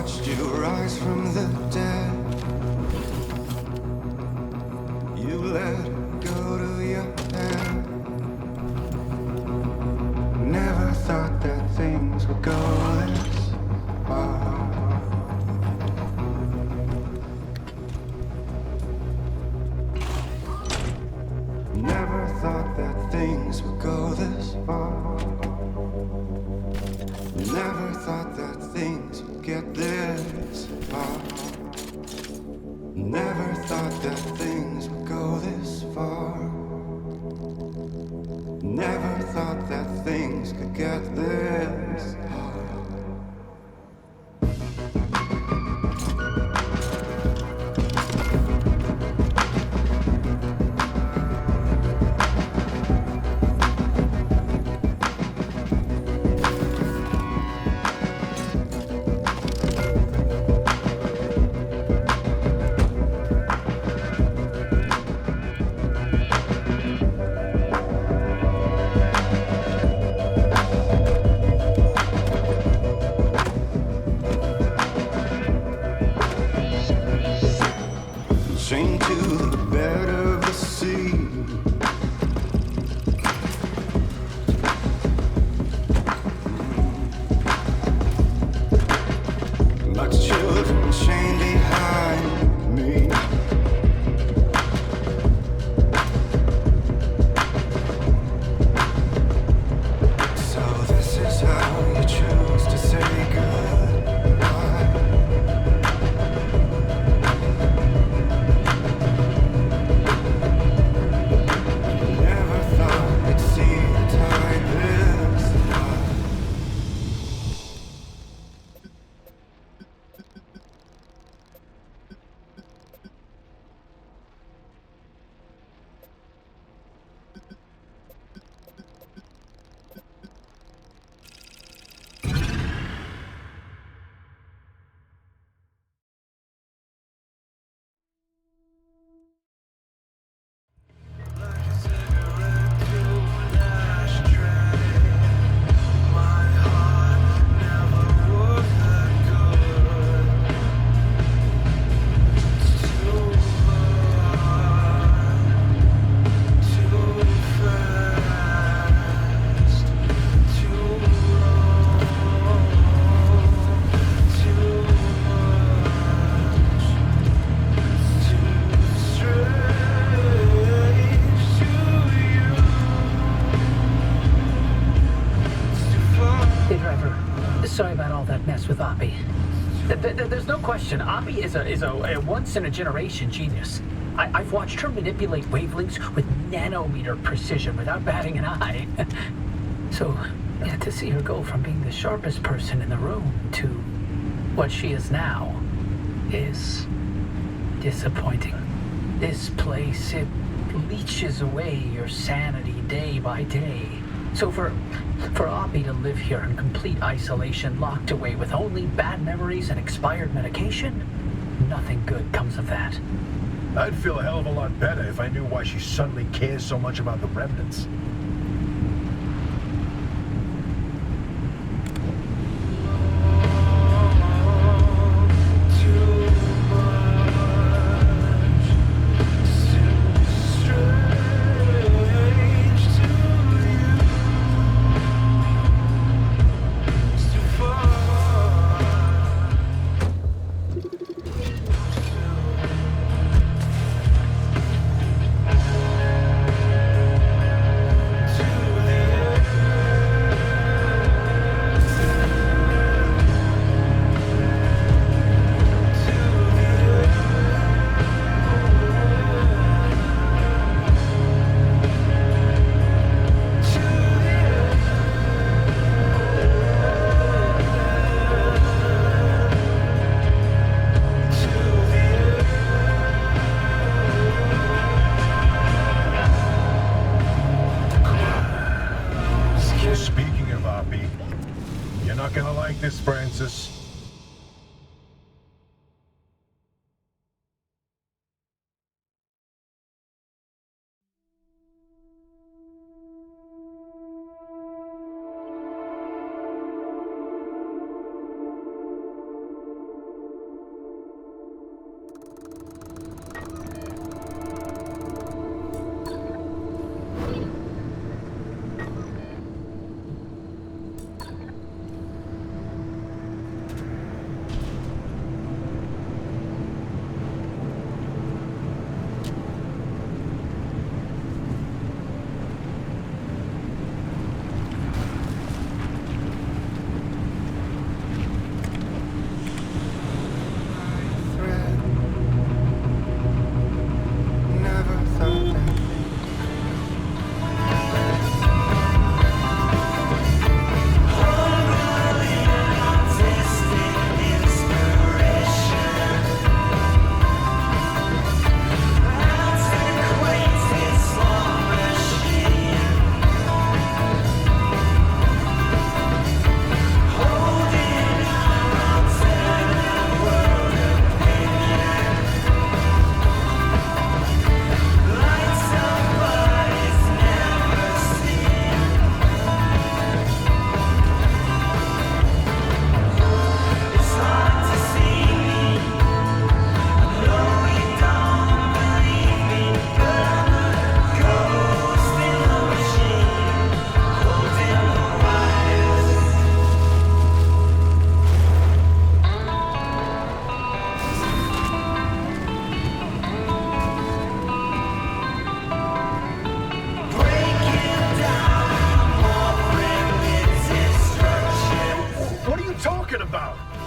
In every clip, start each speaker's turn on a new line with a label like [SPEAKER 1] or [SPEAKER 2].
[SPEAKER 1] watched you rise from the dead. You let go to your head. Never thought that things would go this far. Never thought that things would go this far. Never thought that things would get this far. Never thought that things would go this far. Never thought that things could get this far. Chained to the bed of the sea. Like children chained behind me. So this is how you choose to say goodbye.
[SPEAKER 2] Sorry about all that mess with Oppie. There's no question, Oppie is a once-in-a-generation genius. I've watched her manipulate wavelengths with nanometer precision without batting an eye. So, yeah, to see her go from being the sharpest person in the room to what she is now is disappointing. This place, it leeches away your sanity day by day. So for Oppie to live here in complete isolation, locked away with only bad memories and expired medication, nothing good comes of that.
[SPEAKER 3] I'd feel a hell of a lot better if I knew why she suddenly cares so much about the remnants. You're not gonna like this, Francis.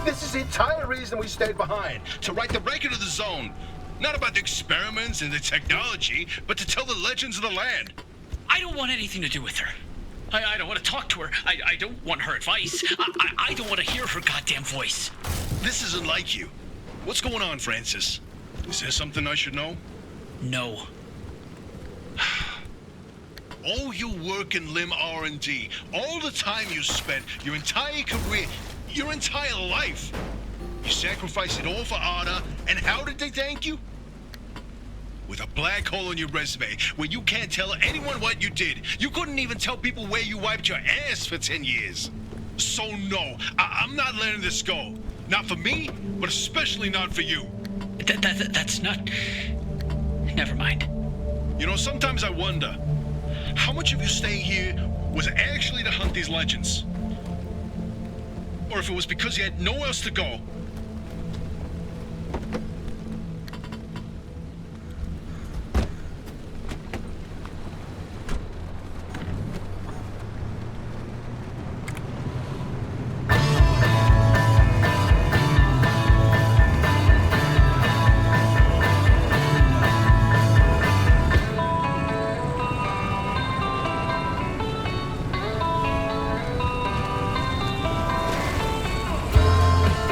[SPEAKER 3] This is the entire reason we stayed behind.
[SPEAKER 4] To write the record of the zone. Not about the experiments and the technology, but to tell the legends of the land.
[SPEAKER 5] I don't want anything to do with her. I don't want to talk to her. I don't want her advice. I don't want to hear her goddamn voice.
[SPEAKER 4] This isn't like you. What's going on, Francis? Is there something I should know?
[SPEAKER 5] No.
[SPEAKER 4] All your work in limb R&D, all the time you spent, your entire career, your entire life. You sacrificed it all for honor, and how did they thank you? With a black hole in your resume, where you can't tell anyone what you did. You couldn't even tell people where you wiped your ass for 10 years. So no, I'm not letting this go. Not for me, but especially not for you.
[SPEAKER 5] That's not... Never mind.
[SPEAKER 4] You know, sometimes I wonder, how much of you staying here was actually to hunt these legends? Or if it was because you had nowhere else to go.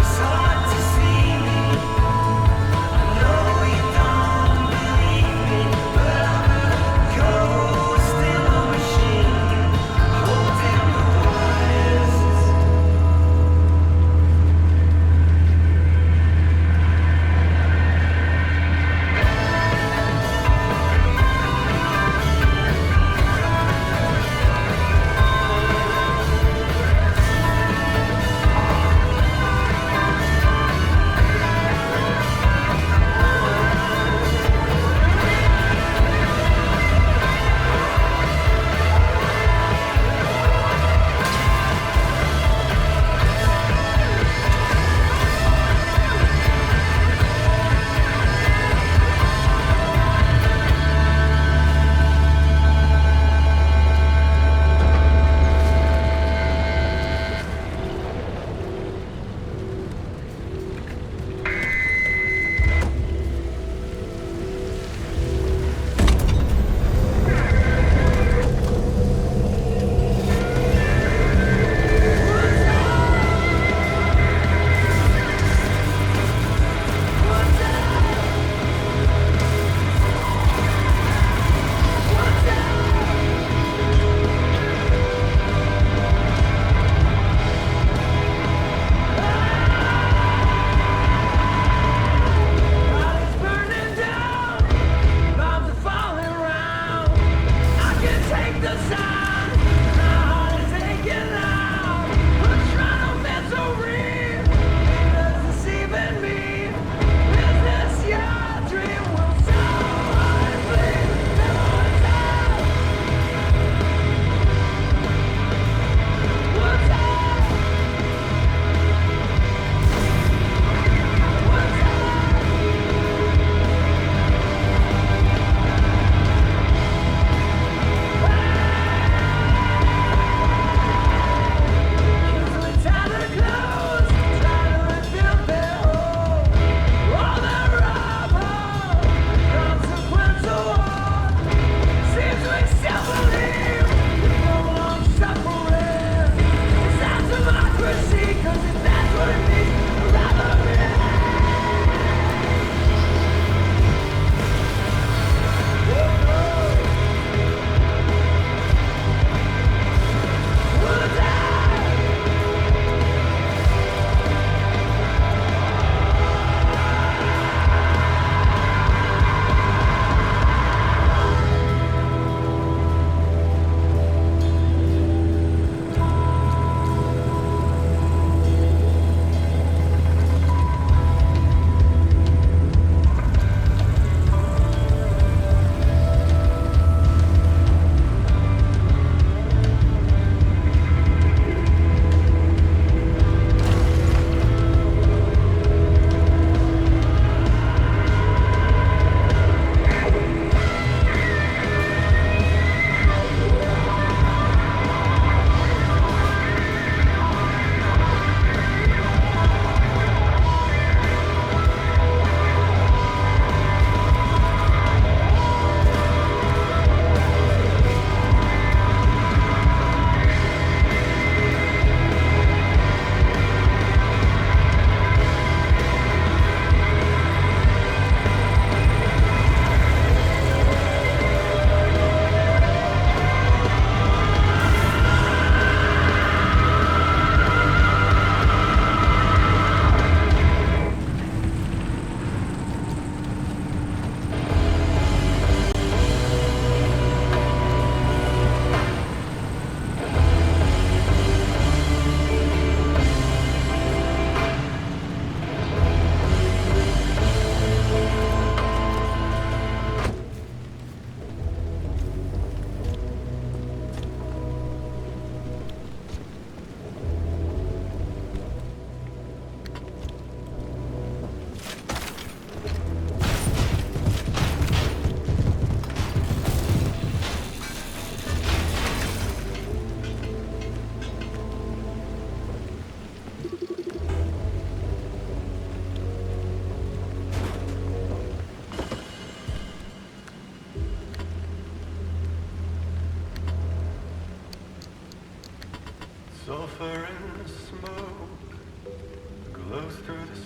[SPEAKER 1] So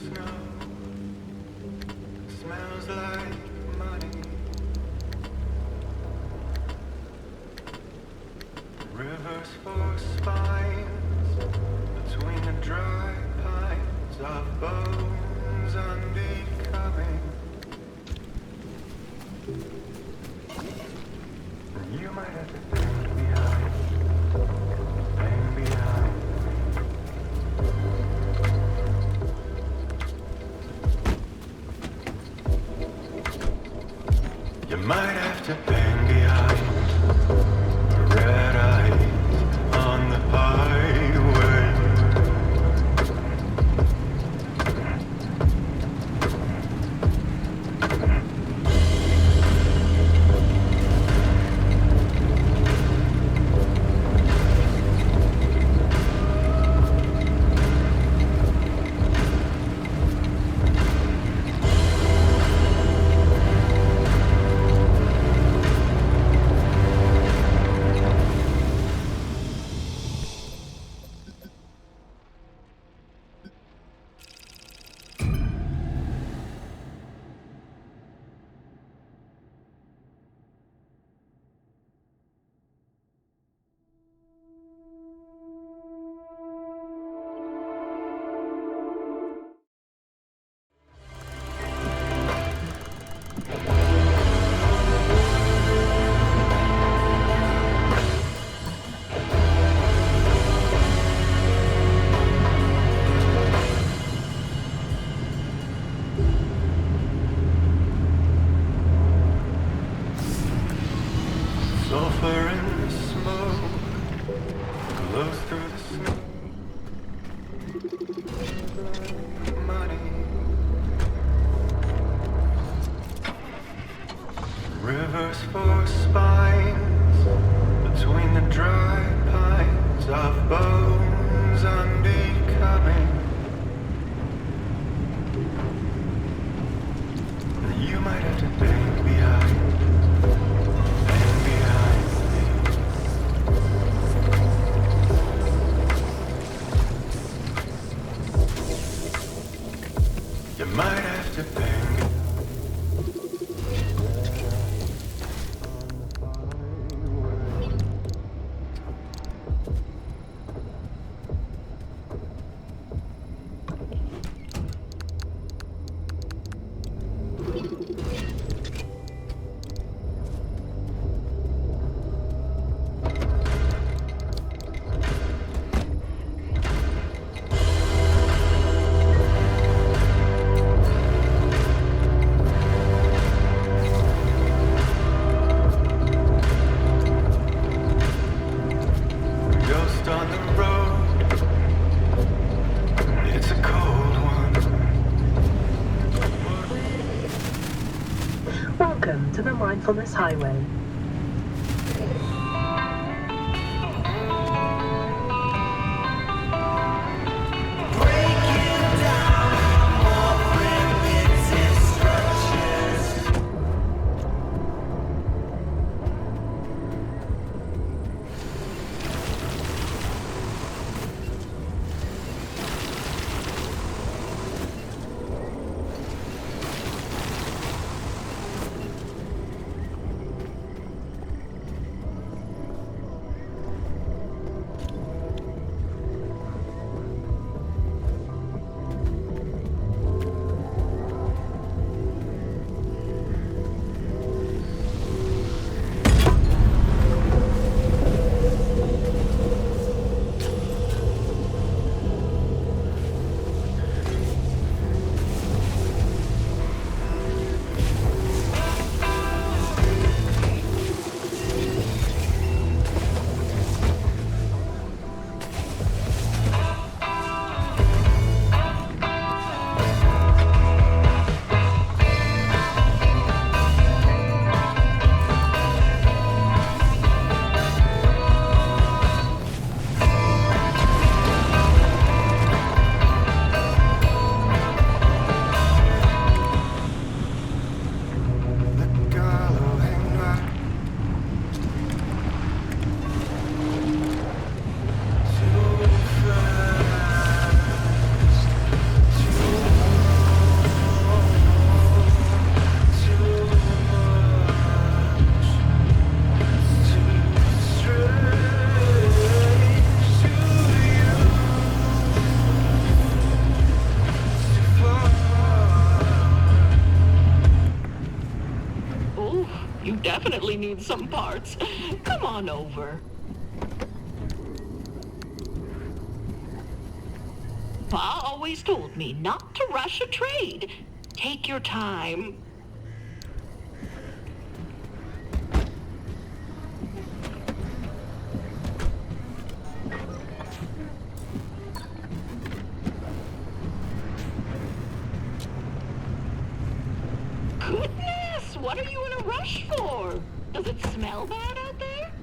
[SPEAKER 1] snow. Smells like money. Rivers for spines between the dry pines of bones unbecoming. You might have to bang behind, bang behind. You might have to bang behind red eyes on the highway. Sulfur and smoke glows through the snow. Money. Rivers for spines between the dry pines of bones unbecoming. You might have to bang behind. You might have to bang. Ghost on the road. It's a cold one.
[SPEAKER 6] Welcome to the Mindfulness Highway.
[SPEAKER 7] definitely need some parts. Come on over. Pa always told me not to rush a trade. Take your time. Goodness, what are you in a rush for? Does it smell bad out there?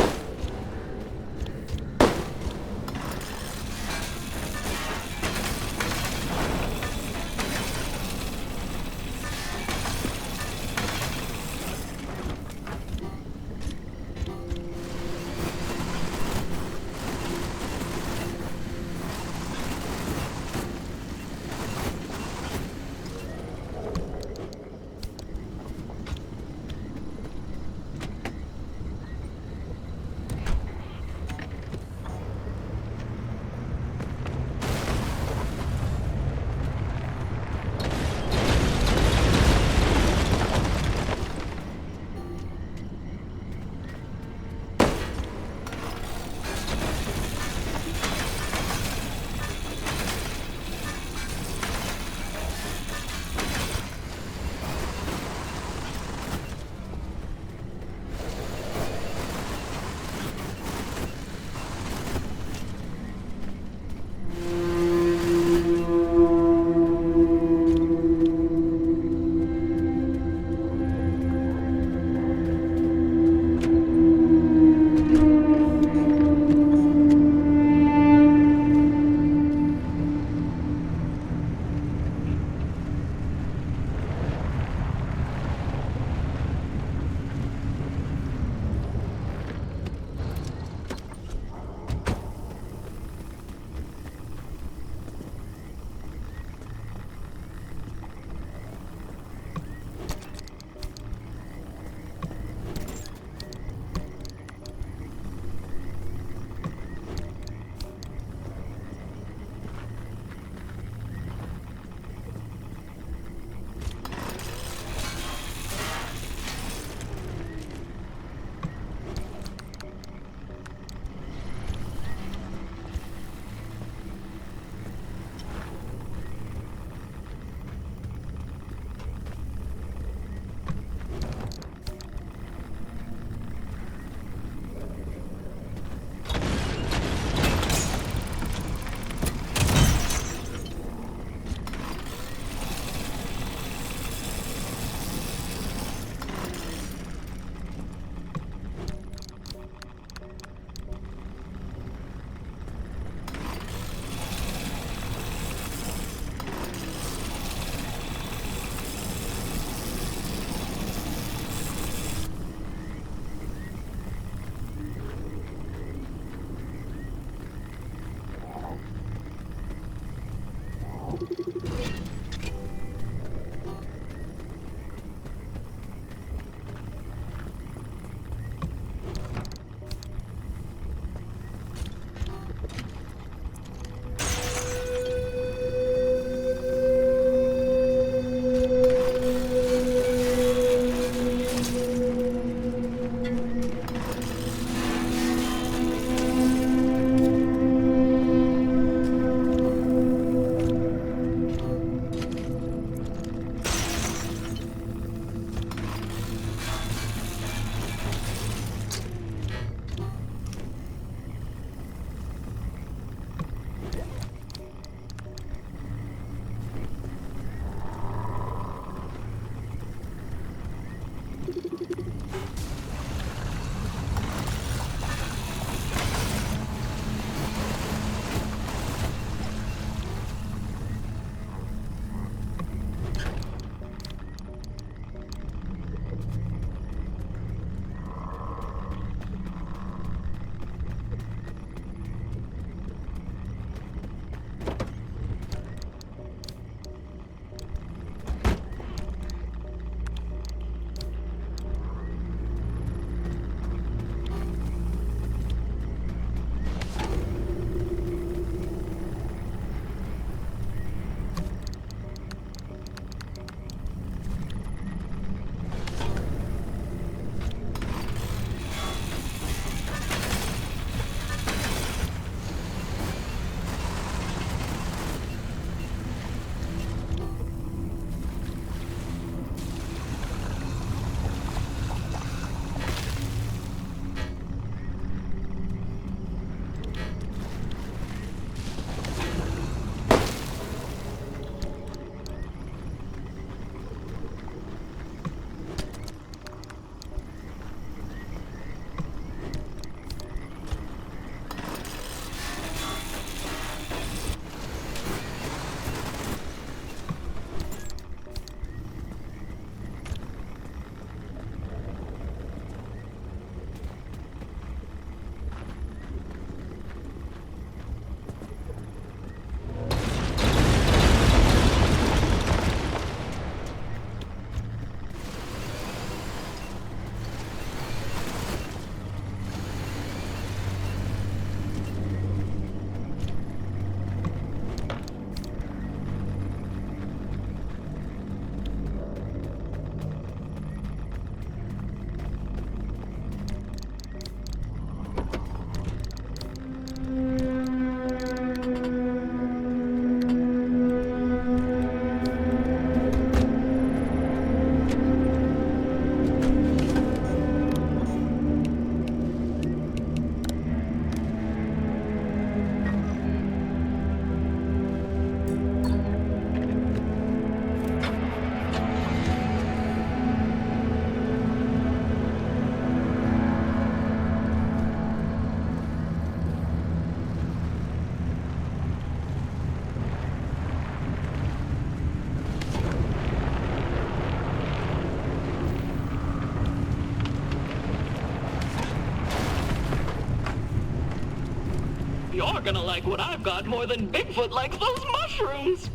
[SPEAKER 7] gonna like what I've got more than Bigfoot likes those mushrooms.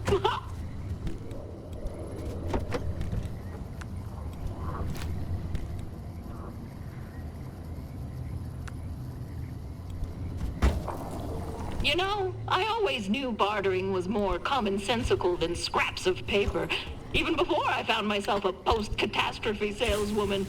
[SPEAKER 7] You know, I always knew bartering was more commonsensical than scraps of paper, even before I found myself a post-catastrophe saleswoman.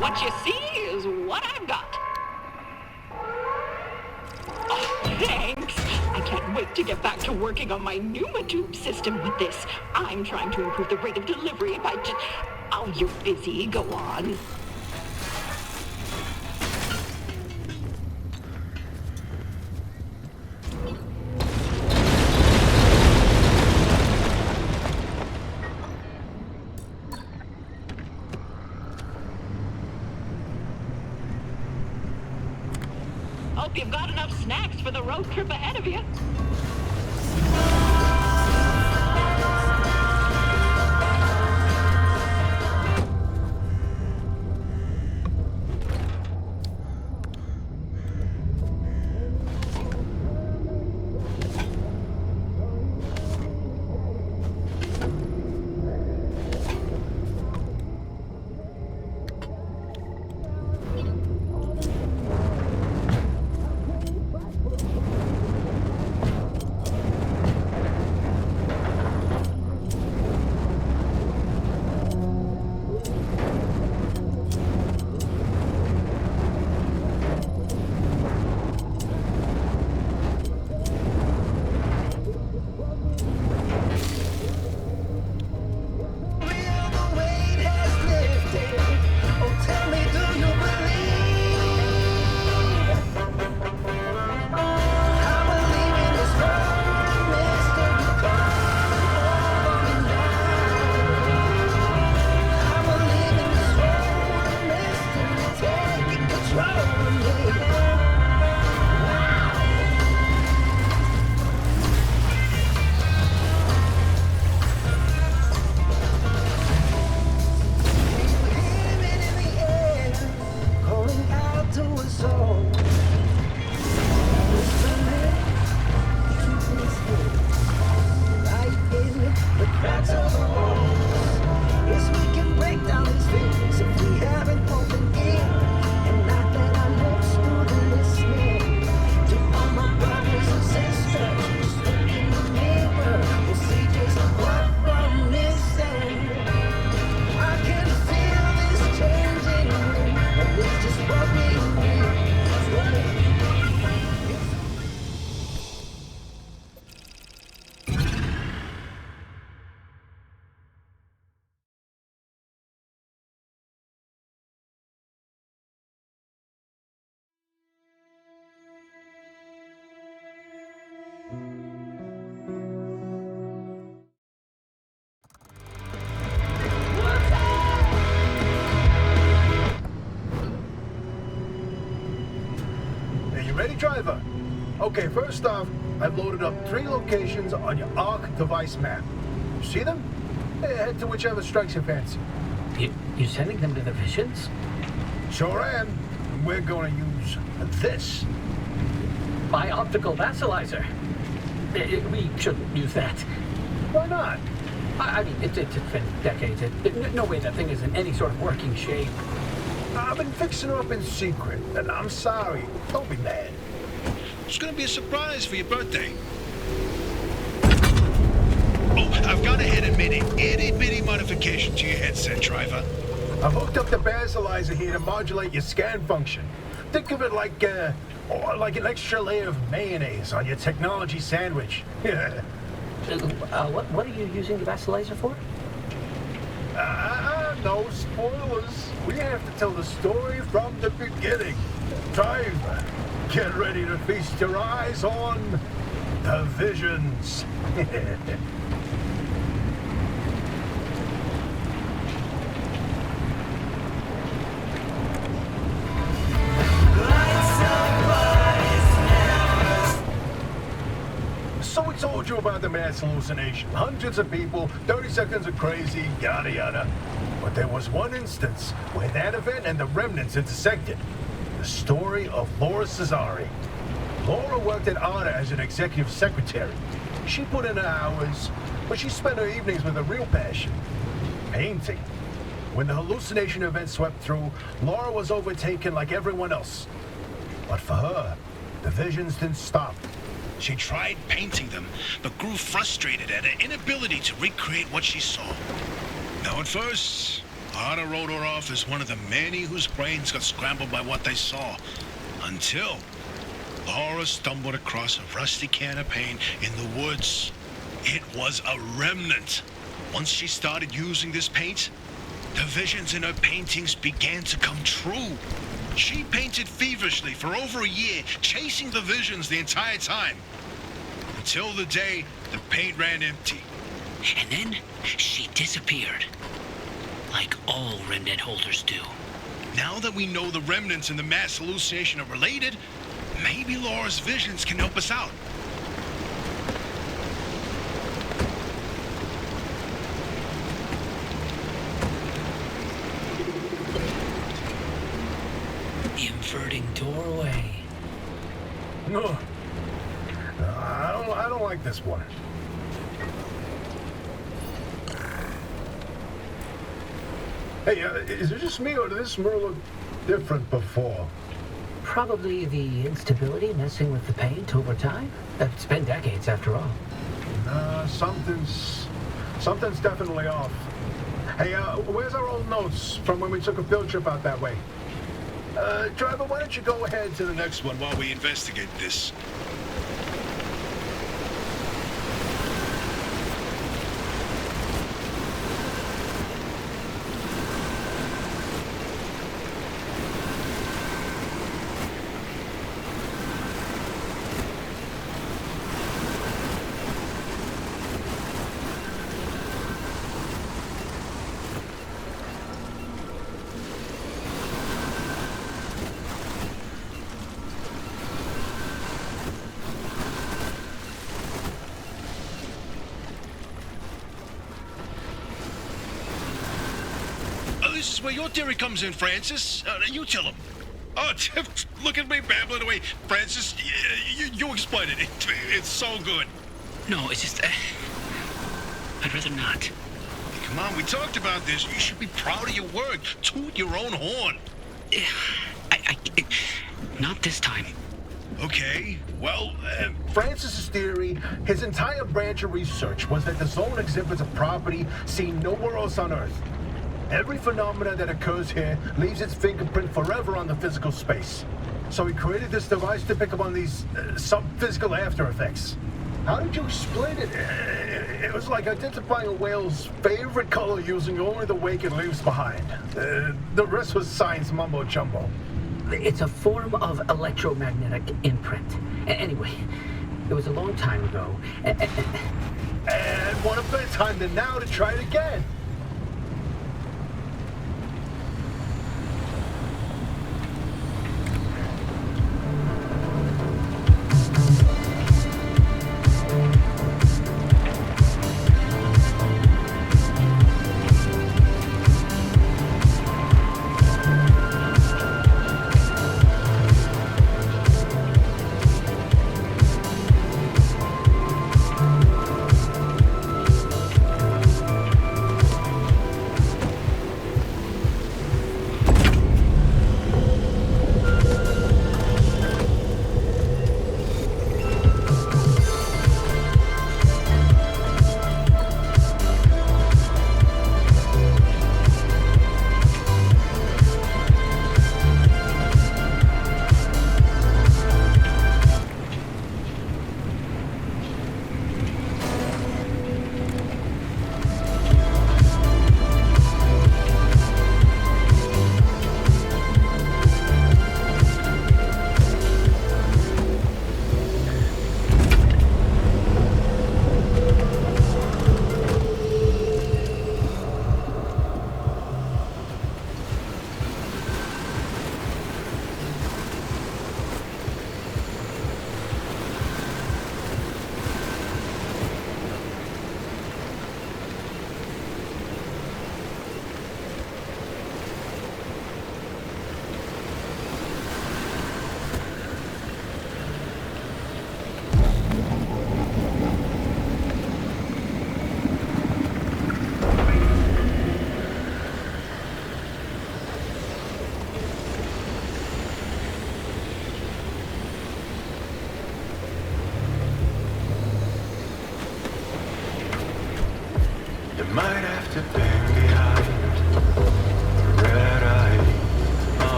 [SPEAKER 7] What you see is what I've got. Oh, thanks. I can't wait to get back to working on my pneumatube system with this. I'm trying to improve the rate of delivery by just... Oh, you're busy. Go on. Hope you've got enough snacks for the road trip ahead of you.
[SPEAKER 3] Ready, driver? Okay, first off, I've loaded up 3 locations on your ARC device map. You see them? Head to whichever strikes your fancy.
[SPEAKER 2] You sending them to the Visions?
[SPEAKER 3] Sure am. We're going to use this.
[SPEAKER 2] My optical vassalizer. We shouldn't use that.
[SPEAKER 3] Why not?
[SPEAKER 2] I mean, it's been decades. No way that thing is in any sort of working shape.
[SPEAKER 3] I've been fixing her up in secret, and I'm sorry. Don't be mad.
[SPEAKER 4] It's gonna be a surprise for your birthday. Oh, I've got a head itty-bitty modification to your headset, driver.
[SPEAKER 3] I've hooked up the basilizer here to modulate your scan function. Think of it like an extra layer of mayonnaise on your technology sandwich.
[SPEAKER 2] What are you using the vassalizer for?
[SPEAKER 3] No spoilers. We have to tell the story from the beginning. Drive. Get ready to feast your eyes on the visions. So we told you about the mass hallucination. Hundreds of people, 30 seconds of crazy, yada yada. But there was one instance where that event and the remnants intersected. The story of Laura Cesari. Laura worked at ARDA as an executive secretary. She put in her hours, but she spent her evenings with a real passion: painting. When the hallucination event swept through, Laura was overtaken like everyone else. But for her, the visions didn't stop.
[SPEAKER 4] She tried painting them, but grew frustrated at her inability to recreate what she saw. Now, at first, Arda wrote her off as one of the many whose brains got scrambled by what they saw. Until Laura stumbled across a rusty can of paint in the woods. It was a remnant. Once she started using this paint, the visions in her paintings began to come true. She painted feverishly for over a year, chasing the visions the entire time. Until the day the paint ran empty.
[SPEAKER 5] And then she disappeared. Like all remnant holders do.
[SPEAKER 4] Now that we know the remnants and the mass hallucination are related, maybe Laura's visions can help us out.
[SPEAKER 2] The inverting doorway.
[SPEAKER 3] No. I don't like this one. Hey, is it just me, or did this mirror look different before?
[SPEAKER 2] Probably the instability messing with the paint over time. It's been decades after all.
[SPEAKER 3] Something's definitely off. Hey, where's our old notes from when we took a field trip out that way? Driver, why don't you go ahead to the next one
[SPEAKER 4] While we investigate this. This is where your theory comes in, Francis. You tell him. Oh, look at me babbling away. Francis, you explain it. It's so good.
[SPEAKER 5] No, it's just... I'd rather not.
[SPEAKER 4] Come on, we talked about this. You should be proud of your work. Toot your own horn.
[SPEAKER 5] Not this time.
[SPEAKER 4] Okay, well,
[SPEAKER 3] Francis's theory, his entire branch of research was that the zone exhibits a property seen nowhere else on Earth. Every phenomena that occurs here leaves its fingerprint forever on the physical space. So he created this device to pick up on these sub-physical after effects. How did you explain it? It was like identifying a whale's favorite color using only the wake it leaves behind. The rest was science mumbo-jumbo.
[SPEAKER 2] It's a form of electromagnetic imprint. Anyway, it was a long time ago.
[SPEAKER 3] And what a better time than now to try it again.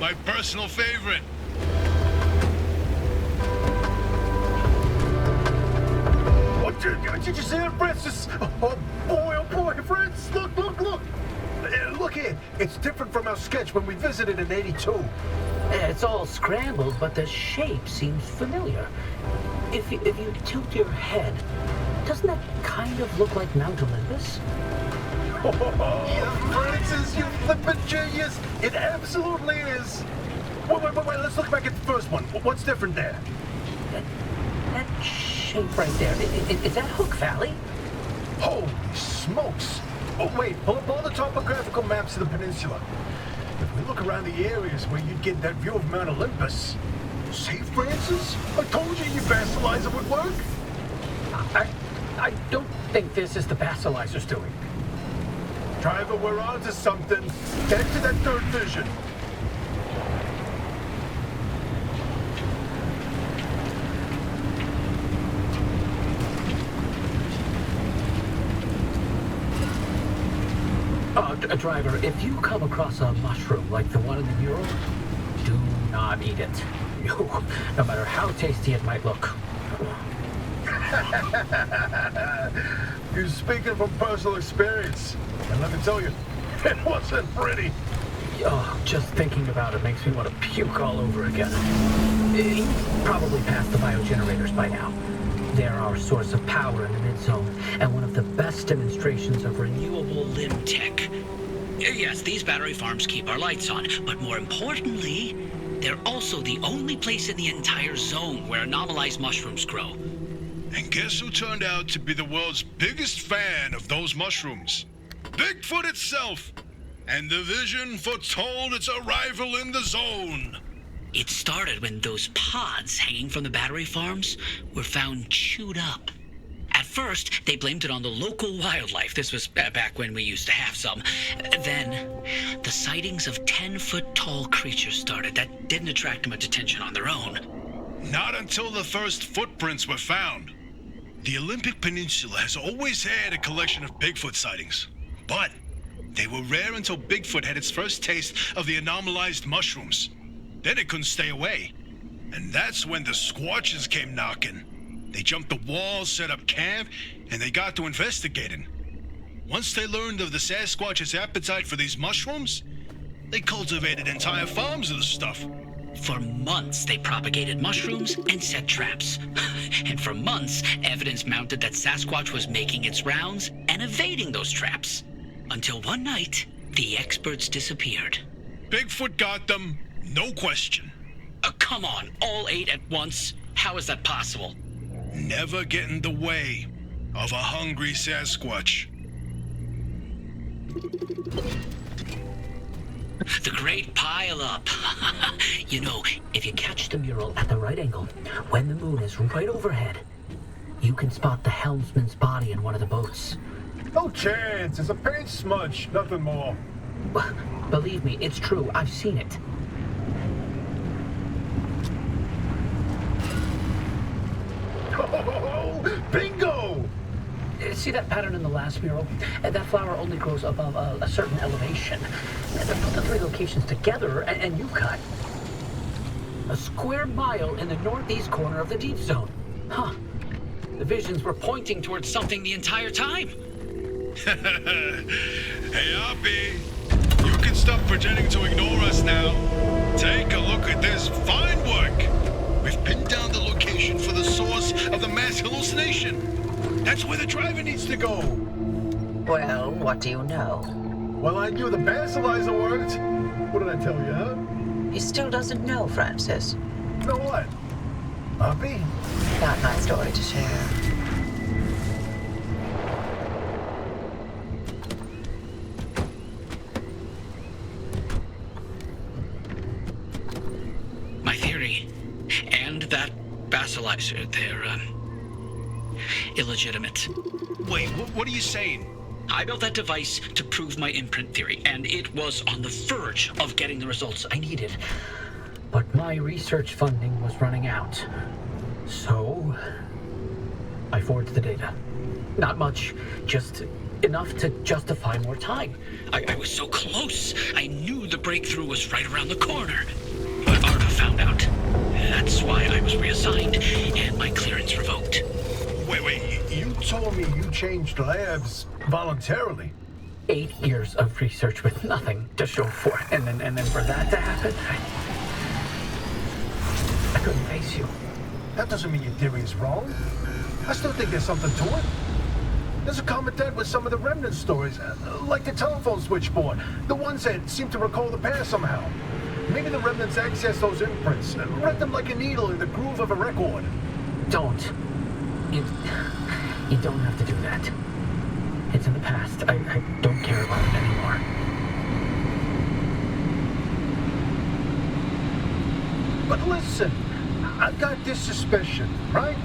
[SPEAKER 4] My personal favorite.
[SPEAKER 3] Did you see that, Francis? Oh boy, Francis, look. Look here. It's different from our sketch when we visited in '82.
[SPEAKER 2] It's all scrambled, but the shape seems familiar. If you tilt your head, doesn't that kind of look like Mount Olympus?
[SPEAKER 3] Oh, Francis, you flippin' genius! It absolutely is. Wait. Let's look back at the first one. What's different there?
[SPEAKER 2] That shape right there, is that Hook Valley?
[SPEAKER 3] Holy smokes! Oh, wait, pull up all the topographical maps of the peninsula. If we look around the areas where you'd get that view of Mount Olympus. See, Francis? I told you your basilizer would work.
[SPEAKER 2] I don't think this is the basilizer's doing.
[SPEAKER 3] Driver, we're on to something. Get to that third vision.
[SPEAKER 2] Driver, if you come across a mushroom like the one in the mural, do not eat it. No matter how tasty it might look.
[SPEAKER 3] You're speaking from personal experience. And let me tell you, it wasn't pretty.
[SPEAKER 2] Oh, just thinking about it makes me want to puke all over again. You've probably passed the biogenerators by now. They're our source of power in the mid-zone, and one of the best demonstrations of renewable
[SPEAKER 5] Limb tech. Yes, these battery farms keep our lights on, but more importantly, they're also the only place in the entire zone where anomalized mushrooms grow.
[SPEAKER 4] And guess who turned out to be the world's biggest fan of those mushrooms? Bigfoot itself! And the vision foretold its arrival in the zone.
[SPEAKER 5] It started when those pods hanging from the battery farms were found chewed up. At first, they blamed it on the local wildlife. This was back when we used to have some. Then, the sightings of 10-foot-tall creatures started that didn't attract much attention on their own.
[SPEAKER 4] Not until the first footprints were found. The Olympic Peninsula has always had a collection of Bigfoot sightings, but they were rare until Bigfoot had its first taste of the anomalized mushrooms. Then it couldn't stay away. And that's when the Squatches came knocking. They jumped the walls, set up camp, and they got to investigating. Once they learned of the Sasquatch's appetite for these mushrooms, they cultivated entire farms of the stuff.
[SPEAKER 5] For months, they propagated mushrooms and set traps. And for months, evidence mounted that Sasquatch was making its rounds and evading those traps. Until one night, the experts disappeared.
[SPEAKER 4] Bigfoot got them, no question.
[SPEAKER 5] Come on, all 8 at once? How is that possible?
[SPEAKER 4] Never get in the way of a hungry Sasquatch.
[SPEAKER 5] The great pile-up. You know,
[SPEAKER 2] If you catch the mural at the right angle, when the moon is right overhead, you can spot the helmsman's body in one of the boats.
[SPEAKER 3] No chance. It's a paint smudge, nothing more.
[SPEAKER 2] Believe me, it's true. I've seen it.
[SPEAKER 3] Oh, bingo!
[SPEAKER 2] See that pattern in the last mural? That flower only grows above a certain elevation. Put the 3 locations together, and you've got a square mile in the northeast corner of the deep zone. Huh. The visions were pointing towards something the entire time.
[SPEAKER 4] Hey, Oppie, you can stop pretending to ignore us now. Take a look at this fine work. We've pinned down the location for the source of the mass hallucination. That's where the driver needs to go.
[SPEAKER 8] Well, what do you know?
[SPEAKER 3] Well, I knew the basilizer worked. What did I tell you, huh?
[SPEAKER 8] He still doesn't know, Francis.
[SPEAKER 3] You know what? Oppie?
[SPEAKER 8] Got my story to share.
[SPEAKER 5] My theory, and that basilizer, they're, illegitimate.
[SPEAKER 4] Wait, what are you saying?
[SPEAKER 5] I built that device to prove my imprint theory, and it was on the verge of getting the results I needed.
[SPEAKER 2] But my research funding was running out. So, I forged the data. Not much, just enough to justify more time.
[SPEAKER 5] I was so close. I knew the breakthrough was right around the corner. But Arda found out. That's why I was reassigned and my clearance revoked.
[SPEAKER 3] Wait, you told me you changed labs voluntarily.
[SPEAKER 2] 8 years of research with nothing to show for it. And then for that to happen, I couldn't face you.
[SPEAKER 3] That doesn't mean your theory is wrong. I still think there's something to it. There's a common thread with some of the remnant stories, like the telephone switchboard, the ones that seem to recall the past somehow. Maybe the remnants access those imprints, read them like a needle in the groove of a record.
[SPEAKER 2] Don't. You don't have to do that. It's in the past. I don't care about it anymore.
[SPEAKER 3] But listen, I've got this suspicion, right?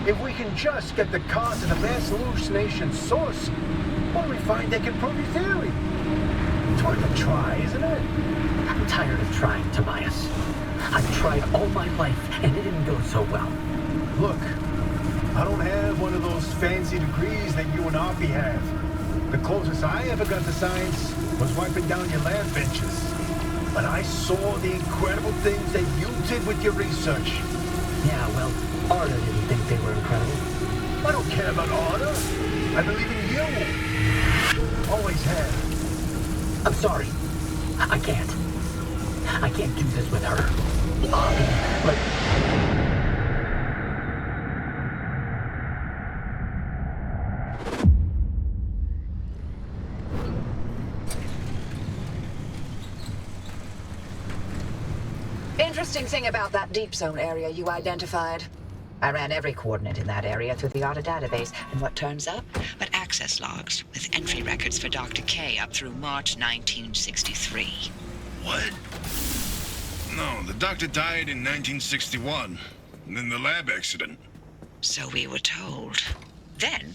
[SPEAKER 3] If we can just get the cause of the mass hallucination source, what do we find that can prove your theory? It's worth a try, isn't it?
[SPEAKER 2] I'm tired of trying, Tobias. I've tried all my life, and it didn't go so well.
[SPEAKER 3] Look, I don't have one of those fancy degrees that you and Arpy have. The closest I ever got to science was wiping down your lab benches. But I saw the incredible things that you did with your research.
[SPEAKER 2] Yeah, well, Arda didn't think they were incredible.
[SPEAKER 3] I don't care about Arda. I believe in you. Always have.
[SPEAKER 2] I'm sorry. I can't. I can't do this with her. Like...
[SPEAKER 8] Interesting thing about that deep zone area you identified. I ran every coordinate in that area through the ARDA database, and what turns up?
[SPEAKER 9] But access logs with entry records for Dr. K up through March 1963.
[SPEAKER 4] What? No, the doctor died in 1961. And then the lab accident.
[SPEAKER 9] So we were told. Then,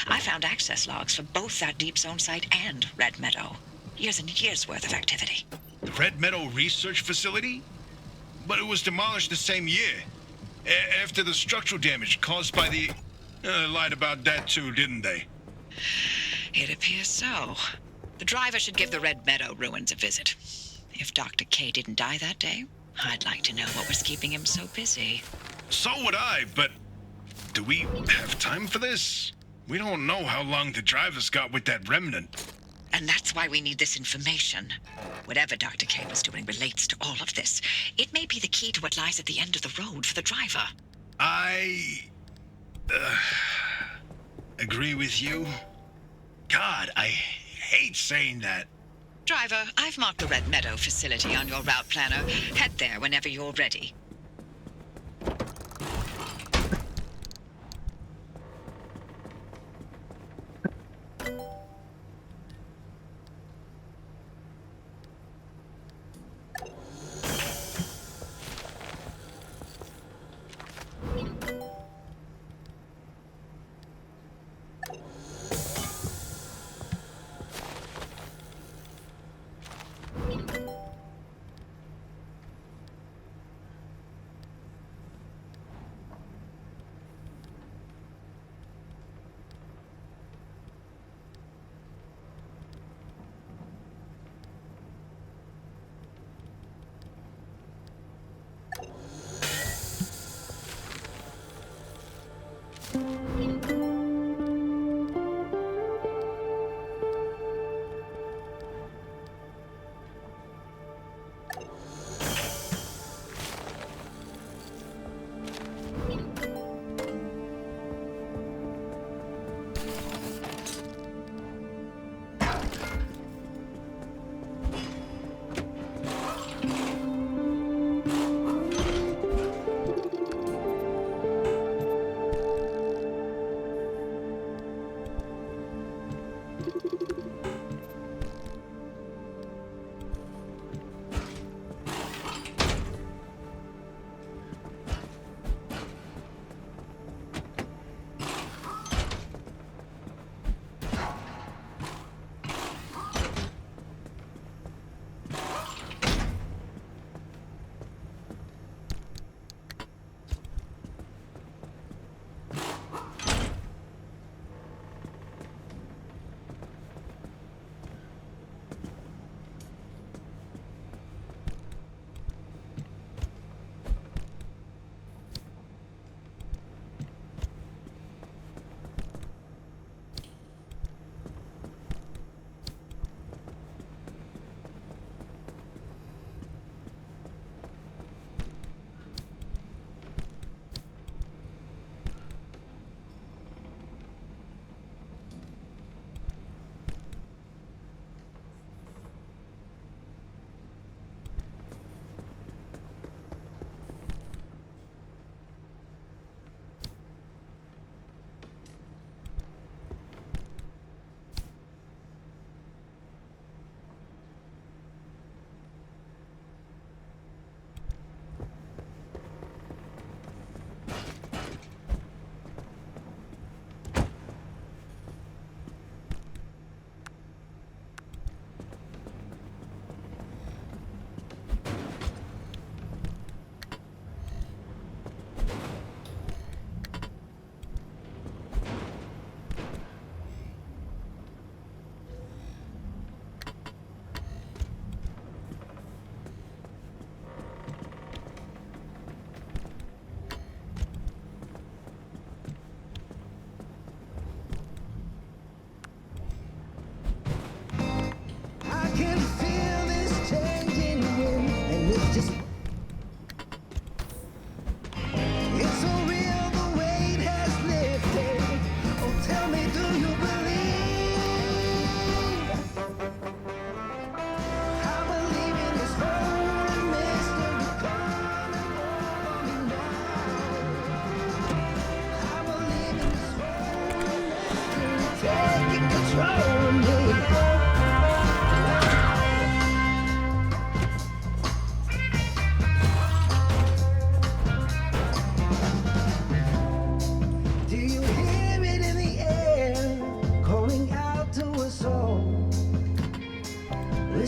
[SPEAKER 9] I found access logs for both that deep zone site and Red Meadow. Years and years worth of activity.
[SPEAKER 4] The Red Meadow Research Facility? But it was demolished the same year. After the structural damage caused by the... lied about that too, didn't they?
[SPEAKER 9] It appears so. The driver should give the Red Meadow ruins a visit. If Dr. K didn't die that day, I'd like to know what was keeping him so busy.
[SPEAKER 4] So would I, but... do we have time for this? We don't know how long the driver's got with that remnant.
[SPEAKER 9] And that's why we need this information. Whatever Dr. K was doing relates to all of this. It may be the key to what lies at the end of the road for the driver.
[SPEAKER 4] I... agree with you. God, I hate saying that.
[SPEAKER 9] Driver, I've marked the Red Meadow facility on your route planner. Head there whenever you're ready.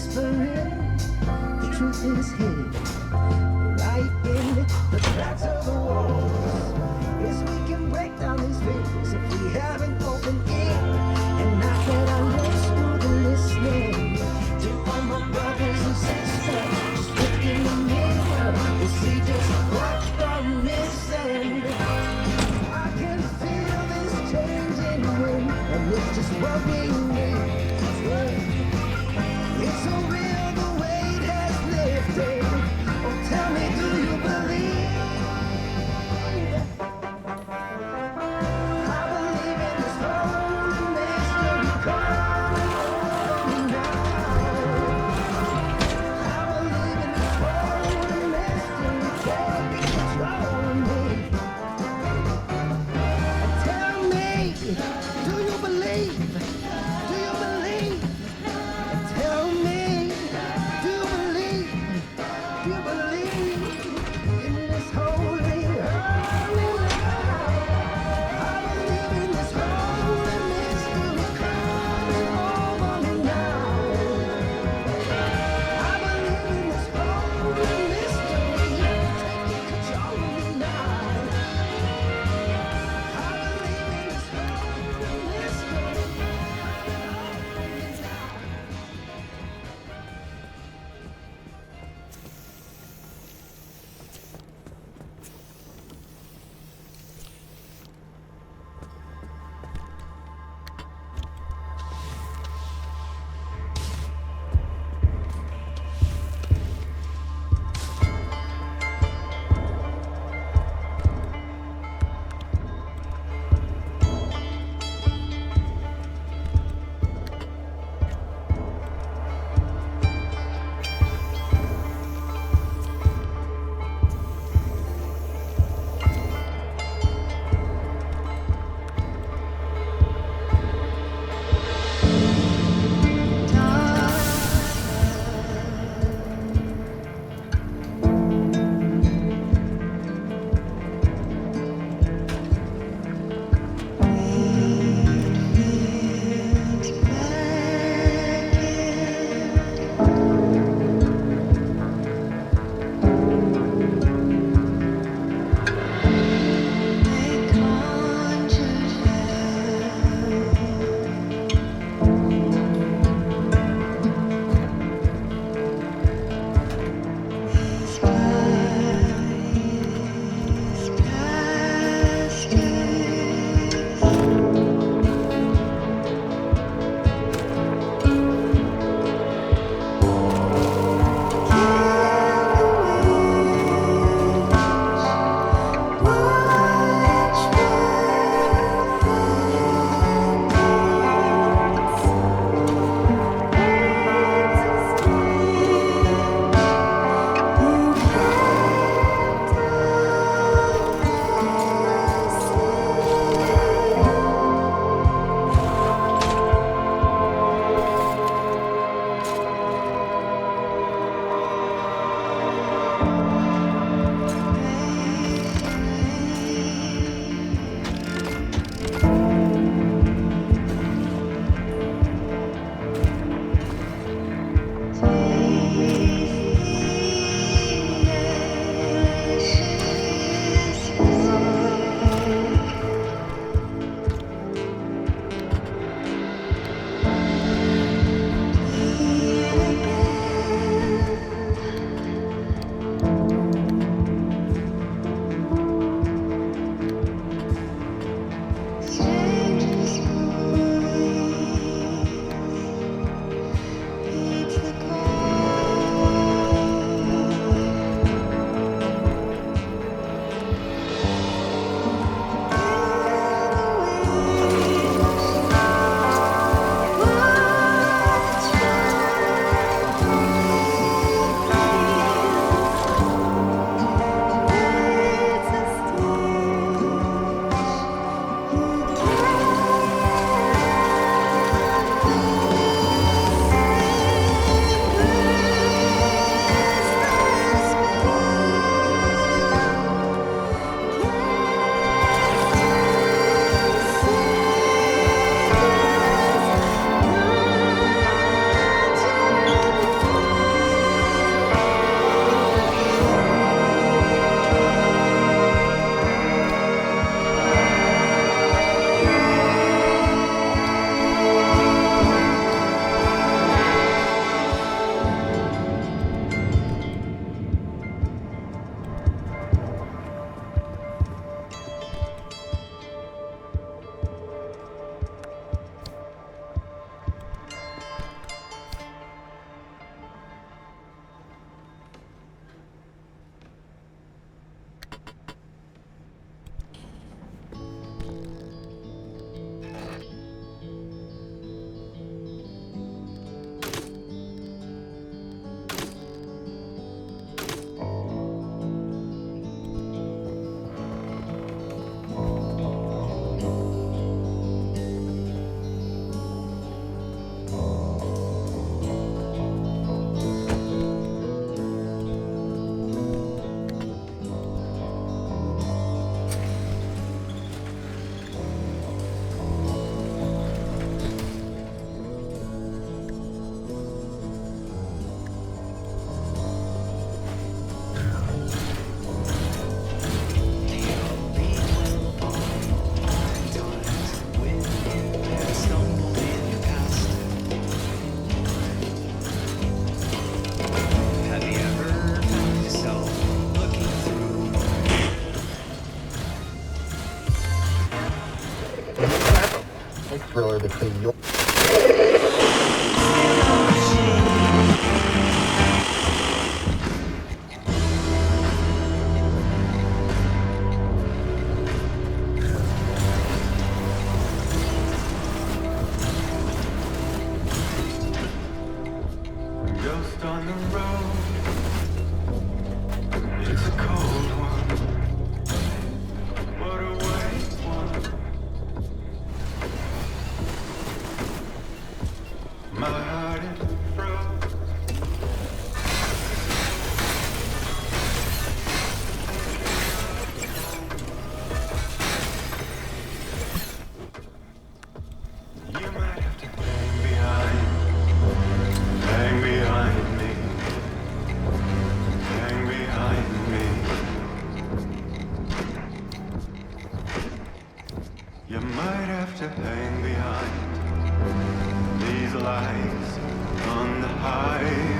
[SPEAKER 1] whispering, the truth is hidden right in the cracks of the walls. Yes, we can break down these fears if we have an open ear and not get our lips through the listening. To all my brothers and sisters, just look in the mirror and see just what you're missing. I can feel this changing wind, and it's just what we need. It's so real, the weight has lifted. Oh, tell me, do you believe? I believe in this
[SPEAKER 3] between your...
[SPEAKER 1] Ghost on the road. It's a cold one. What a white one. My heart is froze. You might have to hang behind me. Hang behind me. You might have to hang behind these lights on the highway.